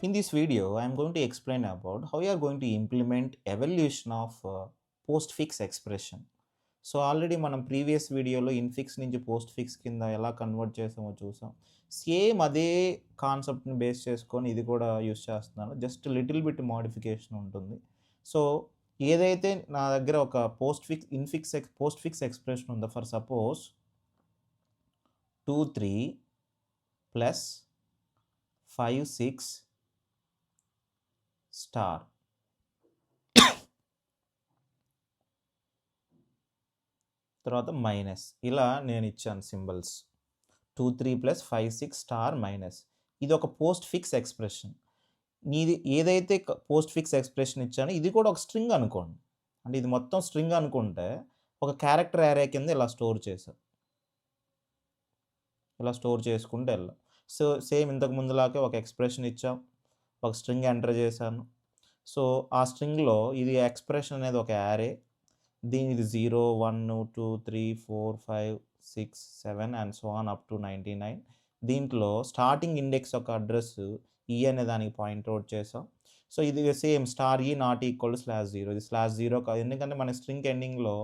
In this video, I am going to explain about how you are going to implement evaluation of postfix expression. So already మనం previous వీడియోలో infix నుంచి postfix కింద ఎలా convert చేసామో చూసాం. Same అదే కాన్సెప్ట్‌ని బేస్ చేసుకొని ఇది కూడా యూజ్ చేస్తున్నాను. జస్ట్ లిటిల్ బిట్ మోడిఫికేషన్ ఉంటుంది. సో ఏదైతే నా దగ్గర ఒక పోస్ట్ఫిక్స్ ఎక్స్‌ప్రెషన్ ఉందో ఫర్ సపోజ్ 2, 3 ప్లస్ 5, 6 స్టార్ తర్వాత మైనస్ ఇలా నేను ఇచ్చాను సింబల్స్ 2, 3 ప్లస్ 5, 6 స్టార్ మైనస్. ఇది ఒక పోస్ట్ ఫిక్స్ ఎక్స్ప్రెషన్. నీది ఏదైతే పోస్ట్ ఫిక్స్ ఎక్స్ప్రెషన్ ఇచ్చానో ఇది కూడా ఒక స్ట్రింగ్ అనుకోండి. అంటే ఇది మొత్తం స్ట్రింగ్ అనుకుంటే ఒక క్యారెక్టర్ యారే కింద ఇలా స్టోర్ చేశాను. ఇలా స్టోర్ చేసుకుంటూ వెళ్ళాం. సో సేమ్ ఇంతకు ముందులాగే ఒక ఎక్స్ప్రెషన్ ఇచ్చాం, ఒక స్ట్రింగ్ ఎంటర్ చేశాను. సో ఆ స్ట్రింగ్లో ఇది ఎక్స్ప్రెషన్ అనేది ఒక యారే. దీనిది 0, 1, 2, 3, 4, 5, 6, 7 and so on up to 99. దీంట్లో స్టార్టింగ్ ఇండెక్స్ యొక్క అడ్రస్ ఈ అనే దానికి పాయింట్ అవుట్ చేసాం. సో ఇది సేమ్ స్టార్ ఈ నాట్ ఈక్వల్ టు /0. ఇది /0 కాదు, ఎందుకంటే మన స్ట్రింగ్ ఎండింగ్లో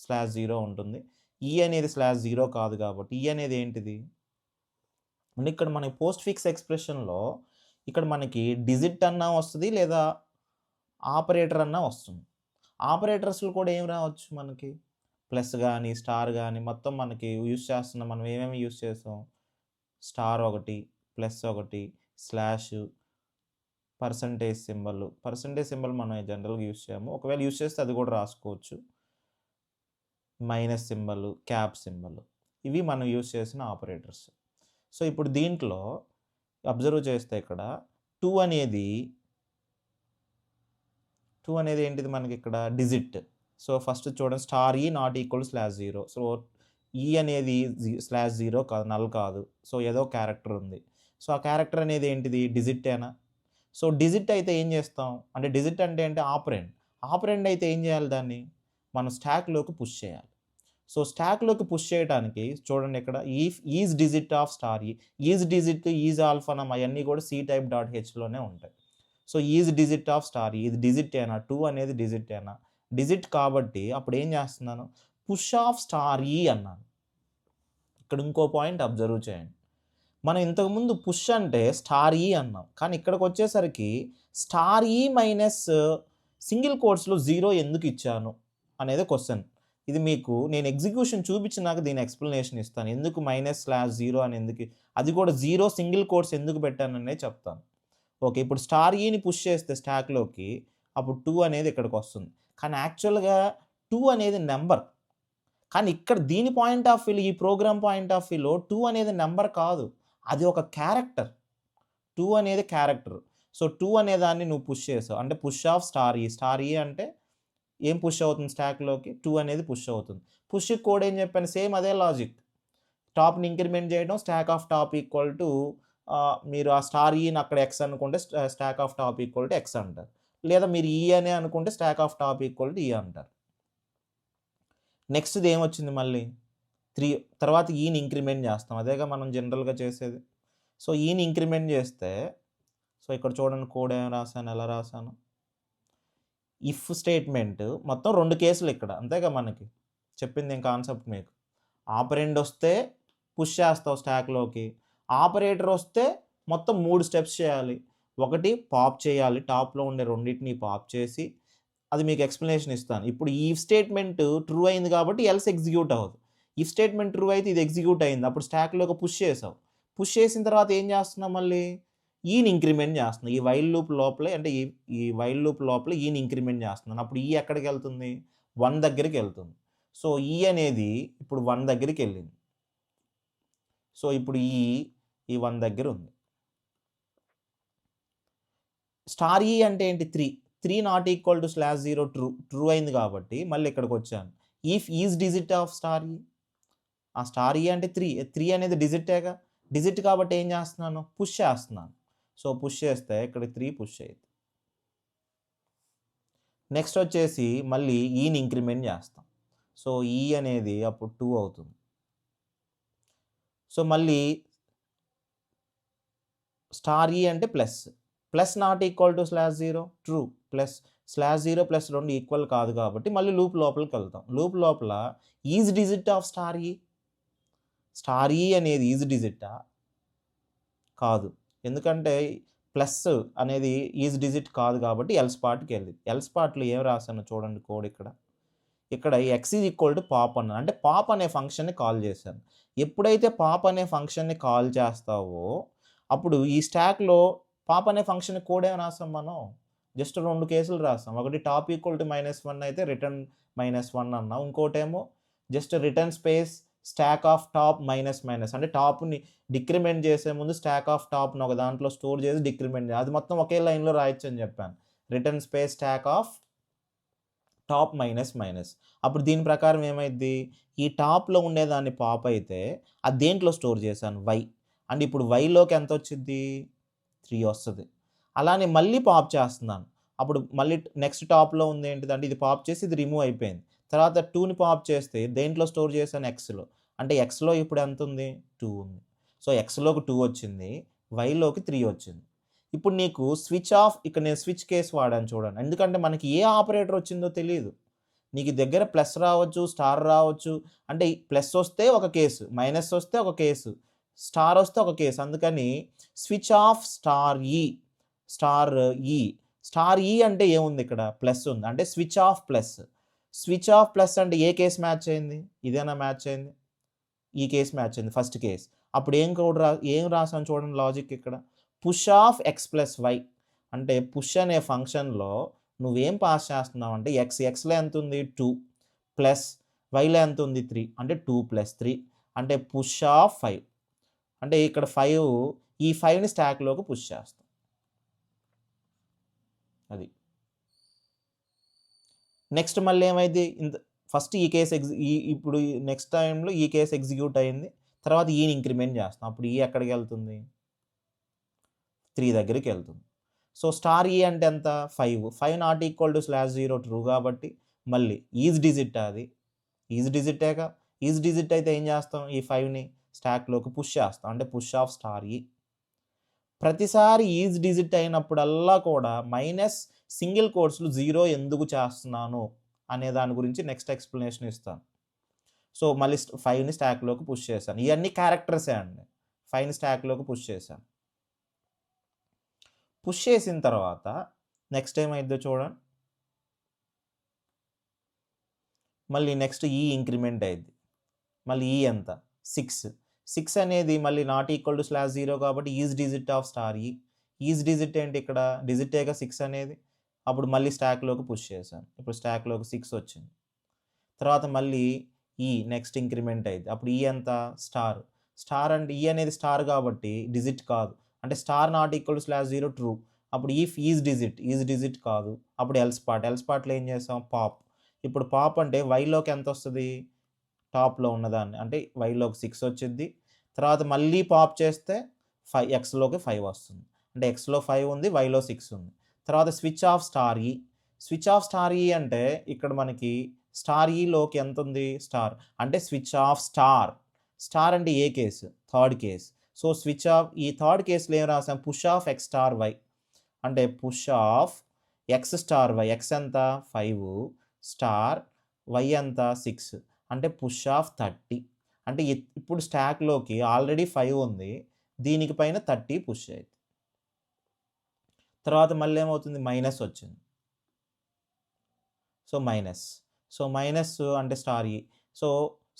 /0 ఉంటుంది. ఈ అనేది /0 కాదు కాబట్టి ఈ అనేది ఏంటిది అంటే ఇక్కడ మనకి పోస్ట్ ఫిక్స్ ఎక్స్ప్రెషన్లో ఇక్కడ మనకి డిజిట్ అన్నా వస్తుంది లేదా ఆపరేటర్ అన్నా వస్తుంది. ఆపరేటర్స్లో కూడా ఏం రావచ్చు మనకి ప్లస్ కానీ స్టార్ కానీ మొత్తం మనకి యూజ్ చేస్తున్నాం. మనం ఏమేమి యూజ్ చేసాం స్టార్ ఒకటి, ప్లస్ ఒకటి, స్లాష్, పర్సంటేజ్ సింబల్ మనం జనరల్గా యూజ్ చేయము. ఒకవేళ యూజ్ చేస్తే అది కూడా రాసుకోవచ్చు. మైనస్ సింబల్, క్యాప్ సింబల్, ఇవి మనం యూజ్ చేసిన ఆపరేటర్స్. సో ఇప్పుడు దీంట్లో అబ్జర్వ్ చేస్తే ఇక్కడ 2 అనేది ఏంటిది మనకి ఇక్కడ డిజిట్. సో ఫస్ట్ చూడండి స్టార్ ఈ నాట్ ఈక్వల్ /0. సో ఈ అనేది /0 కాదు, నల్ కాదు. సో ఏదో క్యారెక్టర్ ఉంది. సో ఆ క్యారెక్టర్ అనేది ఏంటిది డిజిట్టేనా? సో డిజిట్ అయితే ఏం చేస్తాం అంటే డిజిట్ అంటే ఆపరెండ్ అయితే ఏం చేయాలి, దాన్ని మనం స్టాక్లోకి పుష్ చేయాలి. సో స్టాక్లోకి పుష్ చేయడానికి చూడండి ఇక్కడ is digit of star is digit, is alphanum అవన్నీ కూడా C-type.hలోనే ఉంటాయి. So is digit of star ఇది డిజిట్ ఏనా, 2 అనేది డిజిట్ ఏనా? డిజిట్ కాబట్టి అప్పుడు ఏం చేస్తున్నాను పుష్ ఆఫ్ స్టార్ ఈ అన్నాను. ఇక్కడ ఇంకో పాయింట్ అబ్జర్వ్ చేయండి. మనం ఇంతకుముందు పుష్ అంటే స్టార్ ఈ అన్నాం, కానీ ఇక్కడికి వచ్చేసరికి స్టార్ ఈ మైనస్ సింగిల్ కోట్స్లో 0 ఎందుకు ఇచ్చాను అనేది క్వశ్చన్. ఇది మీకు నేను ఎగ్జిక్యూషన్ చూపించినాక దీని ఎక్స్ప్లెనేషన్ ఇస్తాను. ఎందుకు -/0 అని ఎందుకు, అది కూడా 0 సింగిల్ కోట్స్ ఎందుకు పెట్టాననే చెప్తాను. ఓకే, ఇప్పుడు స్టార్ ఈని పుష్ చేస్తే స్టాక్లోకి అప్పుడు 2 అనేది ఇక్కడికి వస్తుంది. కానీ యాక్చువల్గా 2 అనేది నెంబర్, కానీ ఇక్కడ దీని పాయింట్ ఆఫ్ వ్యూలో, ఈ ప్రోగ్రామ్ పాయింట్ ఆఫ్ వ్యూలో 2 అనేది నెంబర్ కాదు, అది ఒక క్యారెక్టర్. 2 అనేది క్యారెక్టర్. సో 2 అనే దాన్ని నువ్వు పుష్ చేసావు అంటే పుష్ ఆఫ్ స్టార్ ఈ అంటే ఏం పుష్ అవుతుంది స్టాక్లోకి 2 అనేది పుష్ అవుతుంది. పుష్ కోడ్ ఏం చెప్పాను, సేమ్ అదే లాజిక్. టాప్ని ఇంక్రిమెంట్ చేయడం, stock of top equal to మీరు ఆ స్టార్ ఈని అక్కడ ఎక్స్ అనుకుంటే stock of top equal to X అంటారు. లేదా మీరు ఈ అనే అనుకుంటే stock of top equal to ఈ అంటారు. నెక్స్ట్ది ఏమొచ్చింది మళ్ళీ 3 తర్వాత ఈని ఇంక్రిమెంట్ చేస్తాం, అదేగా మనం జనరల్గా చేసేది. సో ఈని ఇంక్రిమెంట్ చేస్తే సో ఇక్కడ చూడండి కోడ్ ఏం రాశాను, ఎలా రాశాను. ఇఫ్ స్టేట్మెంట్ మొత్తం 2 కేసులు ఇక్కడ, అంతేగా మనకి చెప్పింది ఏం కాన్సెప్ట్ మీకు. ఆపరెండ్ వస్తే పుష్ చేస్తావు స్టాక్లోకి, ఆపరేటర్ వస్తే మొత్తం 3 స్టెప్స్ చేయాలి. ఒకటి పాప్ చేయాలి, టాప్లో ఉండే రెండింటిని పాప్ చేసి, అది మీకు ఎక్స్ప్లెనేషన్ ఇస్తాను. ఇప్పుడు ఈ స్టేట్మెంట్ ట్రూ అయింది కాబట్టి ఎల్స్ ఎగ్జిక్యూట్ అవ్వదు. ఈ స్టేట్మెంట్ ట్రూ అయితే ఇది ఎగ్జిక్యూట్ అయింది, అప్పుడు స్టాక్లోకి పుష్ చేసావు. పుష్ చేసిన తర్వాత ఏం చేస్తున్నావు, మళ్ళీ ఈని ఇంక్రిమెంట్ చేస్తున్నావు. ఈ వైల్ లూప్ లోపలే అంటే ఈ వైల్ లూప్ లోపల ఈని ఇంక్రిమెంట్ చేస్తున్నాను. అప్పుడు ఈ ఎక్కడికి వెళ్తుంది 1 దగ్గరికి వెళ్తుంది. సో ఈ అనేది ఇప్పుడు 1 దగ్గరికి వెళ్ళింది. సో ఇప్పుడు ఈ 1 దగ్గర ఉంది. స్టార్ ఈ అంటే ఏంటి 3 నాట్ ఈక్వల్ టు /0 ట్రూ అయింది కాబట్టి మళ్ళీ ఇక్కడికి వచ్చాను. If is digit of star ఈ, ఆ స్టార్ ఈ అంటే 3 అనేది డిజిటేగా, డిజిట్ కాబట్టి ఏం చేస్తున్నాను పుష్ చేస్తున్నాను. సో పుష్ చేస్తే ఇక్కడ 3 పుష్ అయ్యింది. నెక్స్ట్ వచ్చేసి మళ్ళీ ఈని ఇంక్రిమెంట్ చేస్తాం. సో ఈ అనేది అప్పుడు 2 అవుతుంది. సో మళ్ళీ స్టార్ ఈ అంటే plus, plus not equal to slash 0 true, plus slash 0 plus 2 equal కాదు కాబట్టి మళ్ళీ లూప్ లోపలికి వెళ్తాం. లూప్ లోపల ఈజ్ డిజిట్ ఆఫ్ స్టార్ ఈ అనేది ఈజ్ డిజిటా? కాదు. ఎందుకంటే ప్లస్ అనేది ఈజ్ డిజిట్ కాదు కాబట్టి ఎల్స్ పార్ట్‌కి వెళ్ళింది. ఎల్స్ పార్ట్‌లో ఏం రాసానో చూడండి కోడ్ ఇక్కడ. ఇక్కడ X is equal to pop అన్నాను. అంటే పాప్ అనే ఫంక్షన్‌ని కాల్ చేశాను. ఎప్పుడైతే పాప్ అనే ఫంక్షన్‌ని కాల్ చేస్తావో అప్పుడు ఈ స్టాక్‌లో పాప్ అనే ఫంక్షన్ కోడ్ ఏమి రాసాం మనం? జస్ట్ 2 కేసులు రాసాం. ఒకటి టాప్ ఈక్వల్ టు -1 అయితే రిటర్న్ -1 అన్నాం. ఇంకోటేమో just return space stock of top minus అంటే టాప్‌ని డిక్రిమెంట్ చేసే ముందు స్టాక్ ఆఫ్ టాప్‌ని ఒక దాంట్లో స్టోర్ చేసి డిక్రిమెంట్ అది మొత్తం ఒకే లైన్‌లో రాయొచ్చు అని చెప్పాను. Return space stock of top minus. అప్పుడు దీని ప్రకారం ఏమైద్ది? ఈ టాప్‌లో ఉండేదాన్ని పాప్ అయితే అది దేంట్లో స్టోర్ చేశాను? వై. అండ్ ఇప్పుడు వైలోకి ఎంత వచ్చిద్ది? 3 వస్తది. అలానే మళ్ళీ పాప్ చేస్తున్నాను. అప్పుడు మళ్ళీ నెక్స్ట్ టాప్‌లో ఉంది ఏంటిదంటే ఇది పాప్ చేసి ఇది రిమూవ్ అయిపోయింది. తర్వాత 2ని పాప్ చేస్తే దేంట్లో స్టోర్ చేశాను? ఎక్స్‌లో. అంటే ఎక్స్‌లో ఇప్పుడు ఎంత ఉంది? 2 ఉంది. సో, ఎక్స్‌లోకి 2 వచ్చింది. వైలోకి 3 వచ్చింది. ఇప్పుడు నీకు స్విచ్ ఆఫ్ ఇక్కడ నేను స్విచ్ కేస్ వాడాను చూడండి. ఎందుకంటే మనకి ఏ ఆపరేటర్ వచ్చిందో తెలీదు. నీకు దగ్గర ప్లస్ రావచ్చు, స్టార్ రావచ్చు. అంటే ప్లస్ వస్తే ఒక కేసు, మైనస్ వస్తే ఒక కేసు, స్టార్ వస్తే ఒక కేసు. అందుకని switch of star e. Star e అంటే ఏముంది ఇక్కడ? ప్లస్ ఉంది. అంటే switch of plus. Switch of plus అంటే ఏ కేస్ మ్యాచ్ అయింది? ఇదేనా మ్యాచ్ అయింది? ఈ కేస్ మ్యాచ్ అయింది ఫస్ట్ కేస్. అప్పుడు ఏం రాసాను చూడండి లాజిక్ ఇక్కడ. Push of x plus y. అంటే పుష్ అనే ఫంక్షన్‌లో నువ్వేం పాస్ చేస్తున్నావు అంటే ఎక్స్‌లో ఎంత ఉంది? 2 ప్లస్ వైలో ఎంత ఉంది? 3 అంటే 2 + 3 అంటే పుష్ ఆఫ్ 5. అంటే ఇక్కడ 5 ఈ 5ని స్టాక్‌లోకి పుష్ చేస్తాం. అది. నెక్స్ట్ మళ్ళీ ఏమైంది? ఫస్ట్ ఈ కేస్ ఇప్పుడు నెక్స్ట్ టైమ్‌లో ఈ కేస్ ఎగ్జిక్యూట్ అయింది. తర్వాత ఈని ఇంక్రిమెంట్ చేస్తాం. అప్పుడు ఈ ఎక్కడికెళ్తుంది? 3 దగ్గరికెళ్తుంది. సో, స్టార్ ఈ అంటే ఎంత? 5. 5 not equal to slash 0 true కాబట్టి మళ్ళీ ఈజ్ డిజిటా అది? ఈజ్ డిజిటేగా. ఈజ్ డిజిట్ అయితే ఏం చేస్తాం? ఈ 5ని స్టాక్‌లోకి పుష్ చేస్తాం. అంటే పుష్ ఆఫ్ స్టార్ ఈ. ప్రతిసారి ఈజ్ డిజిట్ అయినప్పుడల్లా కూడా మైనస్ సింగిల్ కోట్స్‌లో 0 ఎందుకు చేస్తున్నాను అనే దాని గురించి నెక్స్ట్ ఎక్స్‌ప్లనేషన్ ఇస్తాను. సో, మళ్ళీ 5ని స్టాక్‌లోకి పుష్ చేశాను. ఇయన్నీ క్యారెక్టర్సే అండి. 5ని స్టాక్‌లోకి పుష్ చేశాను. పుష్ చేసిన తర్వాత నెక్స్ట్ ఏమైద్దో చూడండి. మళ్ళీ నెక్స్ట్ ఈ ఇంక్రిమెంట్ అయిద్ది. మళ్ళీ ఈ ఎంత? 6. 6 అనేది మళ్ళీ నాట్ ఈక్వల్ టు స్లాష్ 0 కాబట్టి ఈజ్ డిజిట్ ఆఫ్ స్టార్ ఈ. ఈజ్ డిజిట్ ఏంటి ఇక్కడ? డిజిటేగా 6 అనేది. అప్పుడు మళ్ళీ స్టాక్‌లోకి పుష్ చేశాను. ఇప్పుడు స్టాక్‌లోకి 6 వచ్చింది. తర్వాత మళ్ళీ ఈ నెక్స్ట్ ఇంక్రిమెంట్ అయిద్ది. అప్పుడు ఈ ఎంత? స్టార్. స్టార్ అంటే ఈ అనేది స్టార్ కాబట్టి డిజిట్ కాదు. అంటే star not equal to slash 0 true. అప్పుడు ఈజ్ డిజిట్ కాదు. అప్పుడు ఎల్స్ పార్ట్‌లో ఏం చేసాం? పాప్. ఇప్పుడు పాప్ అంటే వైలోకి ఎంత వస్తది? టాప్‌లో ఉన్నదాన్ని. అంటే వైలోకి 6 వచ్చిద్ది. తర్వాత మళ్ళీ పాప్ చేస్తే ఎక్స్‌లోకి 5 వస్తుంది. అంటే ఎక్స్‌లో 5 ఉంది. వైలో 6 ఉంది. తర్వాత స్విచ్ ఆఫ్ స్టార్ ఈ. స్విచ్ ఆఫ్ స్టార్ ఈ అంటే ఇక్కడ మనకి స్టార్ ఈలోకి ఎంత ఉంది? స్టార్. అంటే స్విచ్ ఆఫ్ స్టార్. స్టార్ అంటే ఏ case? Third case. So, switch of ఈ థర్డ్ కేస్‌లో ఏం రాసాం? Push of x star y. అంటే push of x star y. X ఎంత? 5 స్టార్ వై ఎంత? 6 అంటే పుష్ ఆఫ్ 30. అంటే ఇప్పుడు స్టాక్‌లోకి ఆల్రెడీ 5 ఉంది. దీనికి పైన 30 పుష్ అయింది. తర్వాత మళ్ళీ ఏమవుతుంది? మైనస్ వచ్చింది. సో, మైనస్ అంటే స్టార్ ఈ. సో,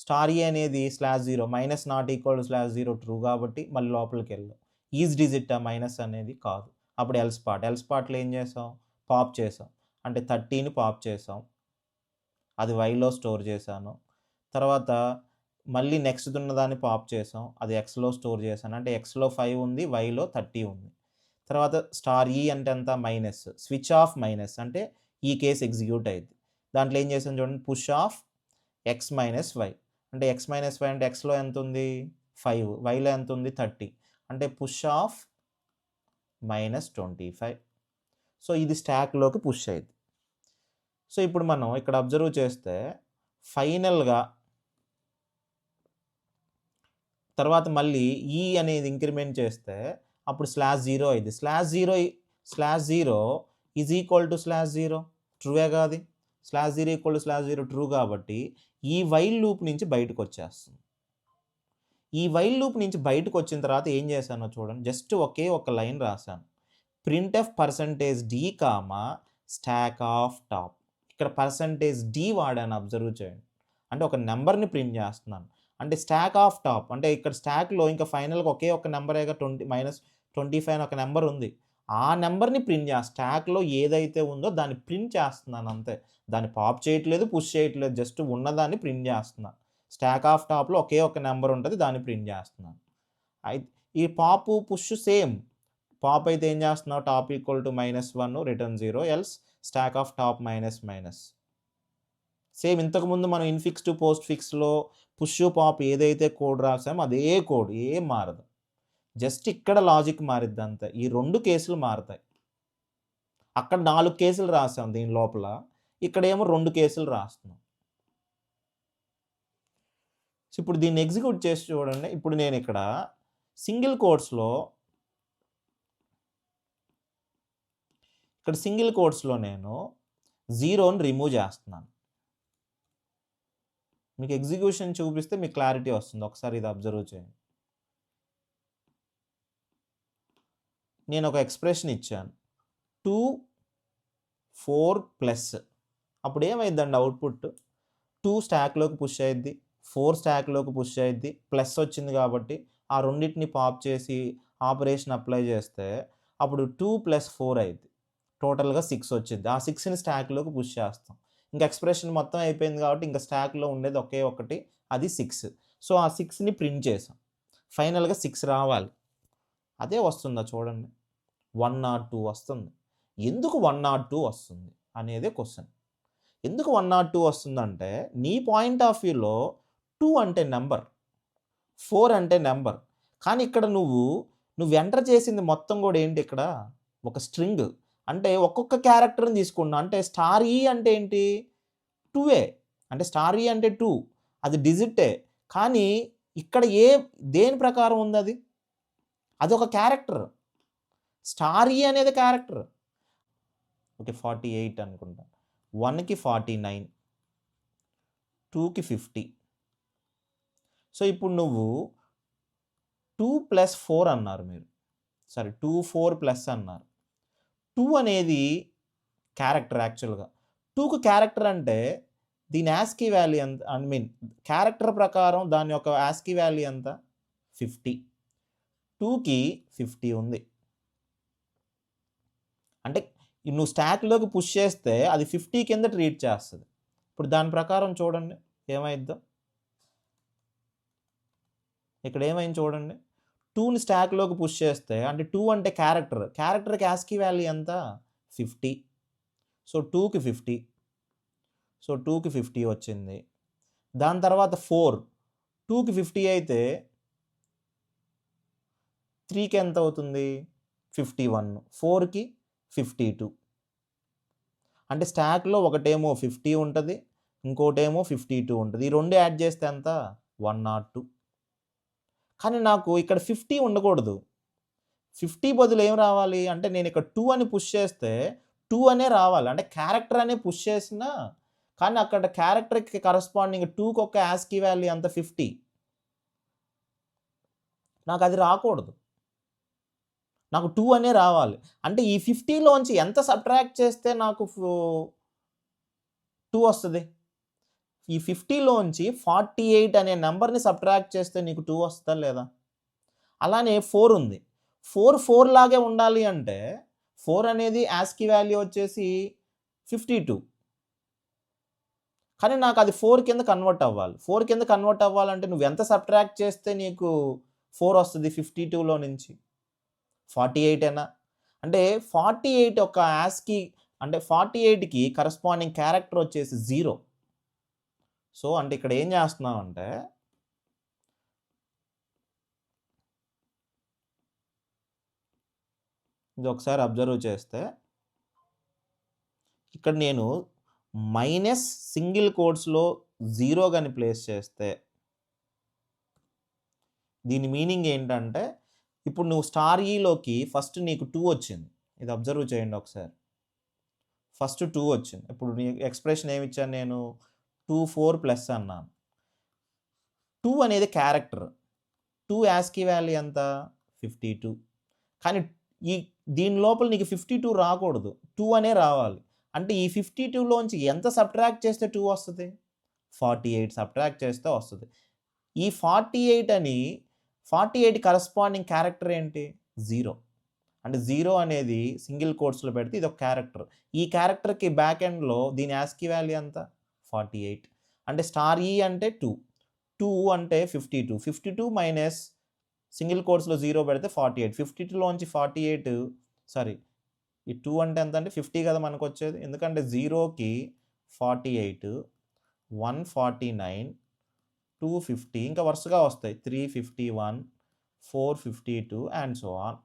స్టార్ ఈ అనేది slash 0 minus not equal to slash 0 true కాబట్టి మళ్ళీ లోపలికెళ్ళాం. ఈజ్ డిజిటా మైనస్ అనేది? కాదు. అప్పుడు ఎల్స్ పార్ట్‌లో ఏం చేసాం? పాప్ చేసాం. అంటే 30ని పాప్ చేసాం. అది వైలో స్టోర్ చేశాను. తర్వాత మళ్ళీ నెక్స్ట్ ఉన్నదాన్ని పాప్ చేసాం. అది ఎక్స్‌లో స్టోర్ చేశాను. అంటే ఎక్స్‌లో 5 ఉంది. వైలో 30 ఉంది. తర్వాత స్టార్ ఈ అంటే ఎంత? మైనస్. స్విచ్ ఆఫ్ మైనస్ అంటే ఈ కేస్ ఎగ్జిక్యూట్ అయ్యిద్ది. దాంట్లో ఏం చేసాం చూడండి. Push of x minus y. అంటే ఎక్స్ మైనస్ వై అంటే ఎక్స్‌లో ఎంత ఉంది? 5. వైలో ఎంత ఉంది? 30. అంటే పుష్ ఆఫ్ -25. సో, ఇది స్టాక్‌లోకి పుష్ అయ్యిద్ది. సో, ఇప్పుడు మనం ఇక్కడ అబ్జర్వ్ చేస్తే ఫైనల్‌గా తర్వాత మళ్ళీ ఈ అనేది ఇంక్రిమెంట్ చేస్తే అప్పుడు స్లాష్ 0 అయ్యిద్ది. Slash 0 slash 0 is equal to slash 0 ట్రూవే కాదు. Slash 0 equal to slash 0 true కాబట్టి ఈ వైల్ లూప్ నుంచి బయటకు వచ్చేస్తుంది. ఈ వైల్ లూప్ నుంచి బయటకు వచ్చిన తర్వాత ఏం చేశానో చూడండి, జస్ట్ ఒకే ఒక లైన్ రాశాను. Printf percentage d comma stack of top. ఇక్కడ పర్సంటేజ్ డి వాడాను, అబ్జర్వ్ చేయండి. అంటే ఒక నెంబర్ని ప్రింట్ చేస్తున్నాను. అంటే స్టాక్ ఆఫ్ టాప్ అంటే ఇక్కడ స్టాక్లో ఇంకా ఫైనల్గా ఒకే ఒక నెంబరేగా -25 అని ఒక నెంబర్ ఉంది. ఆ నెంబర్ని ప్రింట్ స్టాక్లో ఏదైతే ఉందో దాన్ని ప్రింట్ చేస్తున్నాను అంతే. దాన్ని పాప్ చేయట్లేదు, పుష్ చేయట్లేదు, జస్ట్ ఉన్నదాన్ని ప్రింట్ చేస్తున్నాను. స్టాక్ ఆఫ్ టాప్లో ఒకే ఒక నెంబర్ ఉంటుంది, దాన్ని ప్రింట్ చేస్తున్నాను. అయితే ఈ పాప్ పుష్ సేమ్. పాప్ అయితే ఏం చేస్తున్నావు, top equal to -1 return 0 else stack of top minus. Same ఇంతకుముందు మనం ఇన్ఫిక్స్ టు పోస్ట్ ఫిక్స్లో పుష్ పాప్ ఏదైతే కోడ్ రాసామో అదే కోడ్, ఏం మారదు. జస్ట్ ఇక్కడ లాజిక్ మారిద్ది అంతే. ఈ 2 కేసులు మారుతాయి. అక్కడ 4 కేసులు రాసాం దీని లోపల, ఇక్కడేమో 2 కేసులు రాస్తున్నాం. సో ఇప్పుడు దీన్ని ఎగ్జిక్యూట్ చేసి చూడండి. ఇప్పుడు నేను ఇక్కడ సింగిల్ కోట్స్లో నేను 0ని రిమూవ్ చేస్తున్నాను. మీకు ఎగ్జిక్యూషన్ చూపిస్తే మీకు క్లారిటీ వస్తుంది. ఒకసారి ఇది అబ్జర్వ్ చేయండి. నేను ఒక ఎక్స్ప్రెషన్ ఇచ్చాను 2 4 ప్లస్. అప్పుడు ఏమైందండి అవుట్పుట్, 2 స్టాక్లోకి పుష్ అయ్యిద్ది, 4 స్టాక్లోకి పుష్ అయ్యిద్ది, ప్లస్ వచ్చింది కాబట్టి ఆ రెండింటిని పాప్ చేసి ఆపరేషన్ అప్లై చేస్తే అప్పుడు 2 + 4 అయింది, టోటల్గా 6 వచ్చింది. ఆ 6ని స్టాక్లోకి పుష్ చేస్తాం. ఇంకా ఎక్స్ప్రెషన్ మొత్తం అయిపోయింది కాబట్టి ఇంకా స్టాక్లో ఉండేది ఒకే ఒకటి, అది 6. సో ఆ 6ని ప్రింట్ చేసాం. ఫైనల్గా 6 రావాలి. అదే వస్తుందా చూడండి, 102 వస్తుంది. ఎందుకు 102 వస్తుంది అనేదే క్వశ్చన్. ఎందుకు 102 వస్తుందంటే నీ పాయింట్ ఆఫ్ వ్యూలో 2 అంటే నెంబర్, 4 అంటే నెంబర్. కానీ ఇక్కడ నువ్వు ఎంటర్ చేసింది మొత్తం కూడా ఏంటి, ఇక్కడ ఒక స్ట్రింగ్. అంటే ఒక్కొక్క క్యారెక్టర్ని తీసుకున్నా. అంటే స్టార్ ఈ అంటే ఏంటి, 2ఏ. అంటే స్టార్ ఈ అంటే 2, అది డిజిటే. కానీ ఇక్కడ దేని ప్రకారం ఉంది అది, అదొక క్యారెక్టర్. స్టార్ ఈ అనేది క్యారెక్టర్. ఓకే 48 అనుకుంటా. 1కి 49, 2కి 50. సో ఇప్పుడు నువ్వు 2 + 4 అన్నారు మీరు, సారీ 2 4 ప్లస్ అన్నారు. 2 అనేది క్యారెక్టర్. యాక్చువల్గా 2కు క్యారెక్టర్ అంటే దీని యాస్కీ వాల్యూ ఎంత, క్యారెక్టర్ ప్రకారం దాని యొక్క యాస్కీ వాల్యూ ఎంత, 50. 2కి 50 ఉంది. అంటే నువ్వు స్టాక్లోకి పుష్ చేస్తే అది 50 కింద ట్రీట్ చేస్తుంది. ఇప్పుడు దాని ప్రకారం చూడండి ఏమైద్దో. ఇక్కడ ఏమైంది చూడండి, 2ని స్టాక్లోకి పుష్ చేస్తే అంటే 2 అంటే క్యారెక్టర్కి యాస్కీ వాల్యూ ఎంత, 50. సో 2కి 50. సో 2కి 50 వచ్చింది. దాని తర్వాత 4, 2కి 50 అయితే 3కి ఎంత అవుతుంది, 51. 4కి 52. అంటే స్టాక్లో ఒకటేమో 50 ఉంటుంది, ఇంకోటేమో 52 ఉంటుంది. ఈ రెండు యాడ్ చేస్తే ఎంత, 102. కానీ నాకు ఇక్కడ 50 ఉండకూడదు. 50 బదులు ఏం రావాలి అంటే నేను ఇక్కడ 2 అని పుష్ చేస్తే 2 అనే రావాలి. అంటే క్యారెక్టర్ అనే పుష్ చేసినా కానీ అక్కడ క్యారెక్టర్కి కరస్పాండింగ్ 2కి ఒక యాస్కీ వాల్యూ అంత 50. నాకు అది రాకూడదు, నాకు 2 అనే రావాలి. అంటే ఈ 50లోంచి ఎంత సబ్ట్రాక్ట్ చేస్తే నాకు 2 వస్తుంది. ఈ 50లోంచి 48 అనే నెంబర్ని సబ్ట్రాక్ట్ చేస్తే నీకు 2 వస్తుందా లేదా. అలానే 4 ఉంది. 4 లాగే ఉండాలి అంటే 4 అనేది యాస్కీ వాల్యూ వచ్చేసి 52. కానీ నాకు అది 4 కింద కన్వర్ట్ అవ్వాలి. 4 కింద కన్వర్ట్ అవ్వాలంటే నువ్వు ఎంత సబ్ట్రాక్ట్ చేస్తే నీకు 4 వస్తుంది 52లో నుంచి, 48 అయినా. అంటే 48 ఒక యాస్కీ అంటే 48కి కరస్పాండింగ్ క్యారెక్టర్ వచ్చేసి 0. సో అంటే ఇక్కడ ఏం చేస్తున్నాం అంటే ఇది ఒకసారి అబ్జర్వ్ చేస్తే ఇక్కడ నేను మైనస్ సింగిల్ కోట్స్లో 0 కానీ ప్లేస్ చేస్తే దీని మీనింగ్ ఏంటంటే ఇప్పుడు నువ్వు స్టార్ ఈలోకి ఫస్ట్ నీకు 2 వచ్చింది. ఇది అబ్జర్వ్ చేయండి ఒకసారి. ఫస్ట్ 2 వచ్చింది. ఇప్పుడు నీ ఎక్స్‌ప్రెషన్ ఏమి ఇచ్చాను నేను? 2, 4 ప్లస్ అన్నాను. 2 అనేది క్యారెక్టర్. 2 యాస్కీ వాల్యూ ఎంత? 52. కానీ ఈ దీని లోపల నీకు 52 రాకూడదు. 2 అనే రావాలి. అంటే ఈ 52లోంచి ఎంత సబ్ట్రాక్ట్ చేస్తే 2 వస్తది? 48 సబ్ట్రాక్ట్ చేస్తే వస్తది. ఈ 48 కరస్పాండింగ్ క్యారెక్టర్ ఏంటి? 0. అంటే 0 అనేది సింగిల్ కోట్స్‌లో పెడితే ఇదొక క్యారెక్టర్. ఈ క్యారెక్టర్‌కి బ్యాక్ ఎండ్‌లో దీని యాస్కీ వాల్యూ ఎంత? 48. అంటే స్టార్ ఈ అంటే 2. 2 అంటే 52. 52 మైనస్ సింగిల్ కోట్స్‌లో 0 పెడితే 48. 52లోంచి 48 సారీ ఈ 2 అంటే ఎంత అంటే 50 కదా మనకొచ్చేది. ఎందుకంటే 0కి 48, 149, 250 ఇంకా వరుసగా వస్తాయి. 351, 452 అండ్ సో ఆన్.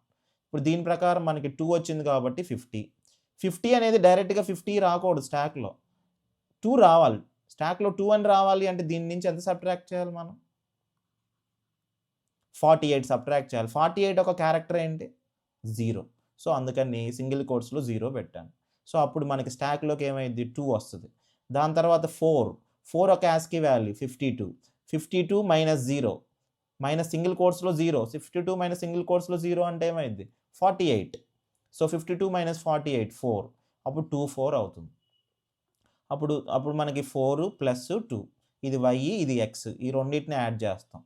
ఇప్పుడు దీని ప్రకారం మనకి 2 వచ్చింది కాబట్టి 50. 50 అనేది డైరెక్ట్‌గా 50 రాకూడదు స్టాక్‌లో. 2 రావాలి. స్టాక్‌లో 2 అని రావాలి అంటే దీని నుంచి ఎంత సబ్ట్రాక్ట్ చేయాలి మనం? 48 సబ్ట్రాక్ట్ చేయాలి. 48 ఒక క్యారెక్టర్ ఏంటి? 0. సో, అందుకని సింగిల్ కోట్స్‌లో 0 పెట్టాను. సో, అప్పుడు మనకి స్టాక్‌లోకి ఏమైద్ది? 2 వస్తది. దాని తర్వాత 4 ఒక ASCII value 52. 52 minus 0 minus single కోట్స్‌లో 0. 52 మైనస్ సింగిల్ కోట్స్‌లో 0 అంటే ఏమైద్ది? 48. So, 52 minus 48 4. అప్పుడు 24 అవుతుంది. అప్పుడు మనకి 4 ప్లస్ 2 ఇది y, ఇది x ఈ రెండిటిని యాడ్ చేస్తాం.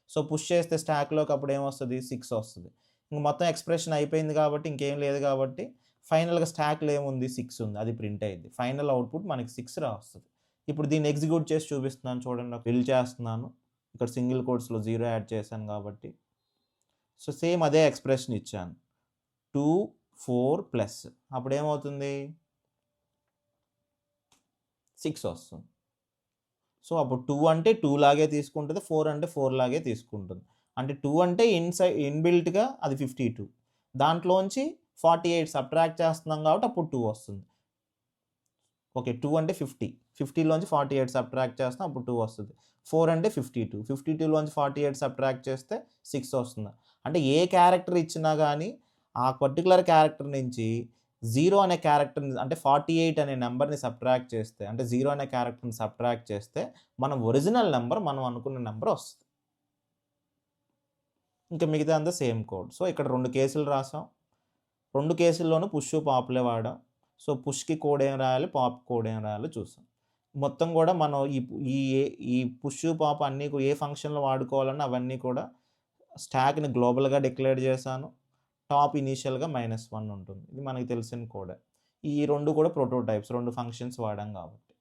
సో, పుష్ చేస్తే స్టాక్‌లోకి అప్పుడు ఏమొస్తది? 6 వస్తది. ఇంక మొత్తం ఎక్స్‌ప్రెషన్ అయిపోయింది కాబట్టి ఇంకేం లేదు కాబట్టి ఫైనల్‌గా స్టాక్‌లో ఏముంది? 6 ఉంది. అది ప్రింట్ అయ్యిద్ది. ఫైనల్ అవుట్‌పుట్ మనకి 6 వస్తది. ఇప్పుడు దీన్ని ఎగ్జిక్యూట్ చేసి చూపిస్తున్నాను చూడండి. ఫిల్ చేస్తున్నాను. ఇక్కడ సింగిల్ కోట్స్‌లో 0 యాడ్ చేశాను కాబట్టి. సో, సేమ్ అదే ఎక్స్‌ప్రెషన్ ఇచ్చాను. 2, 4 ప్లస్ అప్పుడేమవుతుంది? 6 వస్తుంది. సో, అప్పుడు 2 అంటే 2 లాగే తీసుకుంటది. 4 అంటే 4 లాగే తీసుకుంటుంది. అంటే 2 అంటే ఇన్‌బిల్ట్‌గా అది 52. దాంట్లోంచి 48 సబ్ట్రాక్ట్ చేస్తున్నాం కాబట్టి అప్పుడు 2 వస్తుంది. ఓకే. 2 అంటే 50. 50లోంచి 48 సబ్ట్రాక్ట్ చేస్తాం అప్పుడు 2 వస్తది. 4 అంటే 52. 52లోంచి 48 సబ్ట్రాక్ట్ చేస్తే 6 వస్తుంది. అంటే ఏ క్యారెక్టర్ ఇచ్చినా గానీ ఆ పర్టిక్యులర్ క్యారెక్టర్ నుంచి 0 అనే క్యారెక్టర్‌ని అంటే 48 అనే నంబర్‌ని సబ్ట్రాక్ట్ చేస్తే అంటే 0 అనే క్యారెక్టర్‌ని సబ్ట్రాక్ట్ చేస్తే మనం ఒరిజినల్ నంబర్ మనం అనుకున్న నంబర్ వస్తది. ఇంకా మిగతాదంతా సేమ్ కోడ్. సో, ఇక్కడ 2 కేసులు రాసాం. 2 కేసుల్లోనూ పుష్, పాప్‌లే వాడాం. సో, పుష్‌కి కోడ్ ఏం రాయాలి? పాప్ కోడ్ ఏం రాయాలో చూసాం. మొత్తం గూడా మనం ఈ ఈ పుష్, పాప్ అన్నీ ఏ ఫంక్షన్‌లో వాడుకోవాలన్నా అవన్నీ కూడా స్టాక్‌ని గ్లోబల్‌గా డిక్లేర్ చేశాను. టాప్ ఇనీషియల్‌గా -1 ఉంటుంది. ఇది మనకు తెలిసిన కోడే. ఈ 2 కూడా ప్రోటోటైప్స్ 2 ఫంక్షన్స్ వాడాం కాబట్టి.